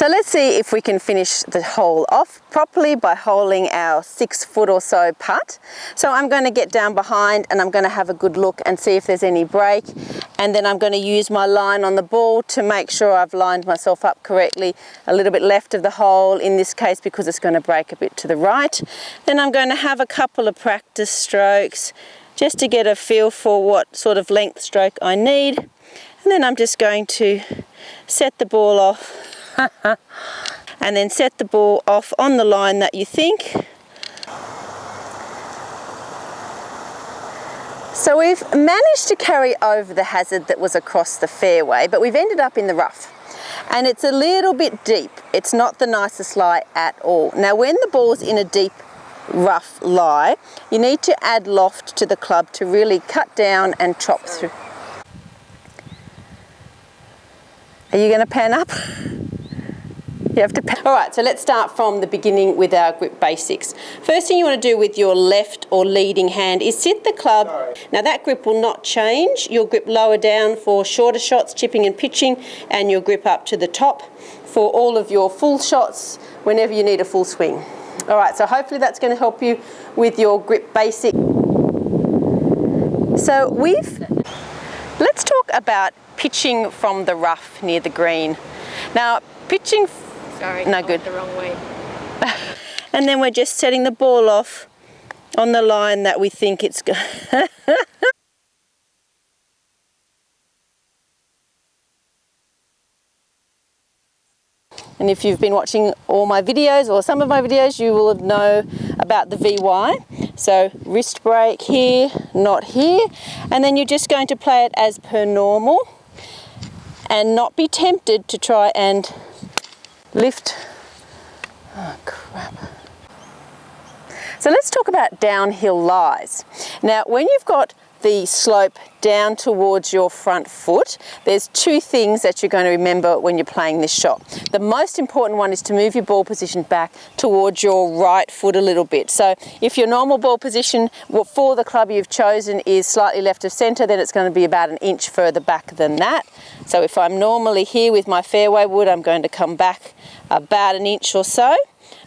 So let's see if we can finish the hole off properly by holing our 6 foot or so putt. So I'm going to get down behind and I'm going to have a good look and see if there's any break, and then I'm going to use my line on the ball to make sure I've lined myself up correctly, a little bit left of the hole in this case because it's going to break a bit to the right. Then I'm going to have a couple of practice strokes just to get a feel for what sort of length stroke I need, and then I'm just going to set the ball off and then set the ball off on the line that you think. So we've managed to carry over the hazard that was across the fairway, but we've ended up in the rough. And it's a little bit deep. It's not the nicest lie at all. Now when the ball's in a deep rough lie, you need to add loft to the club to really cut down and chop through. Are you going to pan up? You have to pan. All right, so let's start from the beginning with our grip basics. First thing you want to do with your left or leading hand is sit the club. Now that grip will not change. Your grip lower down for shorter shots, chipping and pitching, and your grip up to the top for all of your full shots whenever you need a full swing. All right, so hopefully that's going to help you with your grip basic. So let's talk about pitching from the rough near the green. Now pitching, sorry, no I good. went the wrong way. And then we're just setting the ball off on the line that we think it's going. And if you've been watching all my videos or some of my videos, you will know about the VY. So wrist break here, not here. And then you're just going to play it as per normal and not be tempted to try and lift. Oh, crap. So let's talk about downhill lies. Now, when you've got the slope down towards your front foot, there's two things that you're going to remember when you're playing this shot. The most important one is to move your ball position back towards your right foot a little bit. So if your normal ball position for the club you've chosen is slightly left of centre, then it's going to be about an inch further back than that. So if I'm normally here with my fairway wood, I'm going to come back about an inch or so.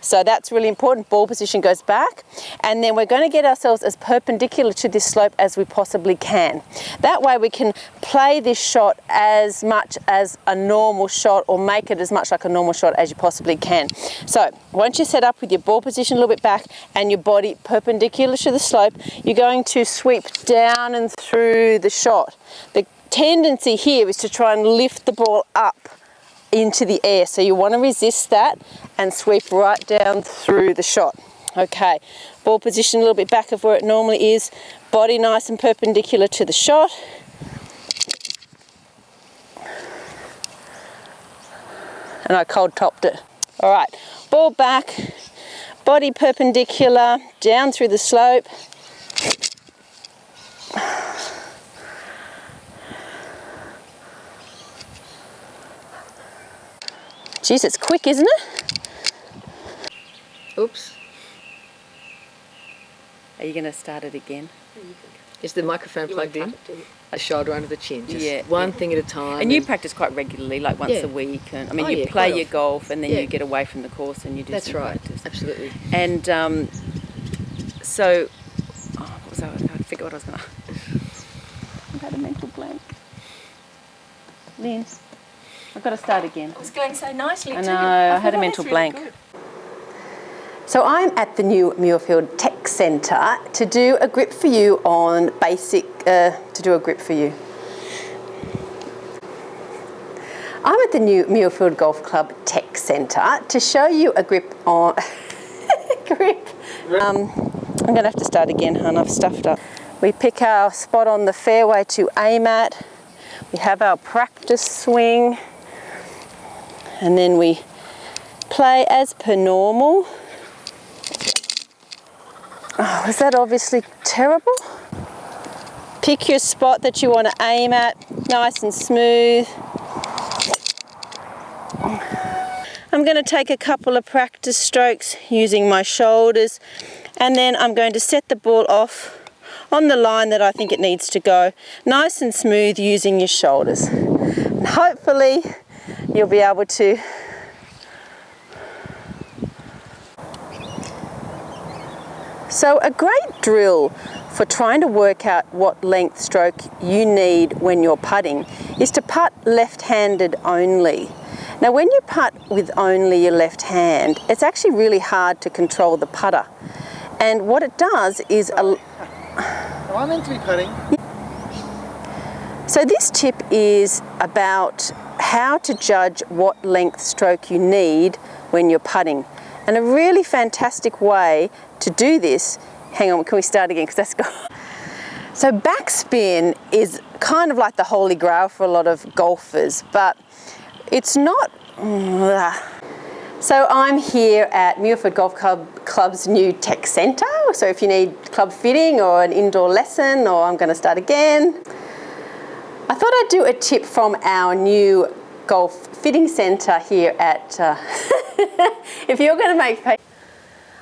So that's really important. Ball position goes back, and then we're going to get ourselves as perpendicular to this slope as we possibly can. That way we can play this shot as much as a normal shot, or make it as much like a normal shot as you possibly can. So once you're set up with your ball position a little bit back and your body perpendicular to the slope, you're going to sweep down and through the shot. The tendency here is to try and lift the ball up into the air, so you want to resist that and sweep right down through the shot. Okay, ball position a little bit back of where it normally is, body nice and perpendicular to the shot. And I cold topped it. All right, ball back, body perpendicular, down through the slope. Geez, it's quick, isn't it? Oops. Are you going to start it again? Is the microphone plugged in? A shoulder under the chin, just one thing at a time. And you practice quite regularly, like once a week. And I mean, you play your golf and then you get away from the course and you do some practice. Absolutely. And so, what was I forget what I was going to. I've had a mental blank. Lynn, I've got to start again. It was going so nicely too. I know, I had a mental blank. Really. So I'm at the new Muirfield Tech Centre to do a grip for you on basic, I'm at the new Muirfield Golf Club Tech Centre to show you a grip on, I'm going to have to start again, hon, I've stuffed up. We pick our spot on the fairway to aim at, we have our practice swing, and then we play as per normal. Oh, was that obviously terrible? Pick your spot that you want to aim at, nice and smooth. I'm going to take a couple of practice strokes using my shoulders, and then I'm going to set the ball off on the line that I think it needs to go, nice and smooth using your shoulders. And hopefully you'll be able to So a great drill for trying to work out what length stroke you need when you're putting is to putt left-handed only. Now when you putt with only your left hand, it's actually really hard to control the putter. And what it does is... Am I meant to be putting? So this tip is about how to judge what length stroke you need when you're putting. And a really fantastic way to do this, hang on, can we start again, because that's gone. So backspin is kind of like the holy grail for a lot of golfers, but it's not. So I'm here at Muirford Golf Club's new tech centre. So if you need club fitting or an indoor lesson, or I'm going to start again, I thought I'd do a tip from our new golf fitting centre here at, if you're going to make pay.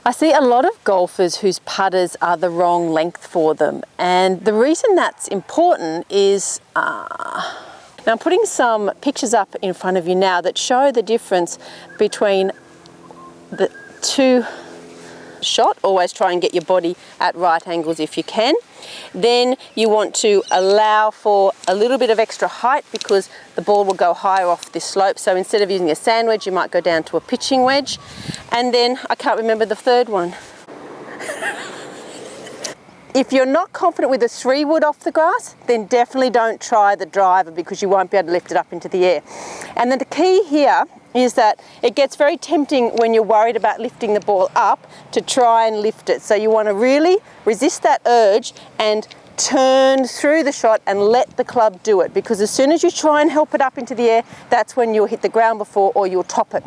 I see a lot of golfers whose putters are the wrong length for them, and the reason that's important is, now I'm putting some pictures up in front of you now that show the difference between the two shot. Always try and get your body at right angles if you can. Then you want to allow for a little bit of extra height because the ball will go higher off this slope. So instead of using a sand wedge, you might go down to a pitching wedge. And then I can't remember the third one. If you're not confident with a 3-wood off the grass, then definitely don't try the driver because you won't be able to lift it up into the air. And then the key here is that it gets very tempting when you're worried about lifting the ball up to try and lift it. So you want to really resist that urge and turn through the shot and let the club do it, because as soon as you try and help it up into the air, that's when you'll hit the ground before or you'll top it.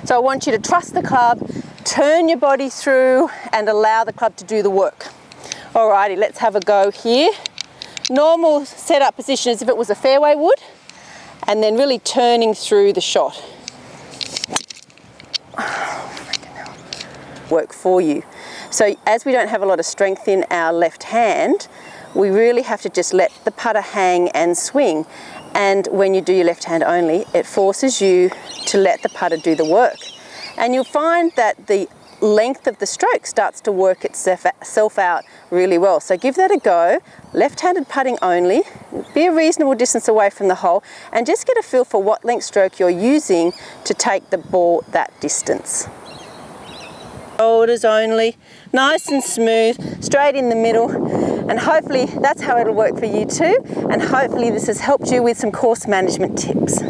So I want you to trust the club, turn your body through and allow the club to do the work. Alrighty, let's have a go here. Normal setup position as if it was a fairway wood, and then really turning through the shot. Work for you. So as we don't have a lot of strength in our left hand, we really have to just let the putter hang and swing. And when you do your left hand only, it forces you to let the putter do the work. And you'll find that the length of the stroke starts to work itself out really well. So give that a go. Left-handed putting only, be a reasonable distance away from the hole, and just get a feel for what length stroke you're using to take the ball that distance. Shoulders only, nice and smooth, straight in the middle, and hopefully that's how it'll work for you too, and hopefully this has helped you with some course management tips.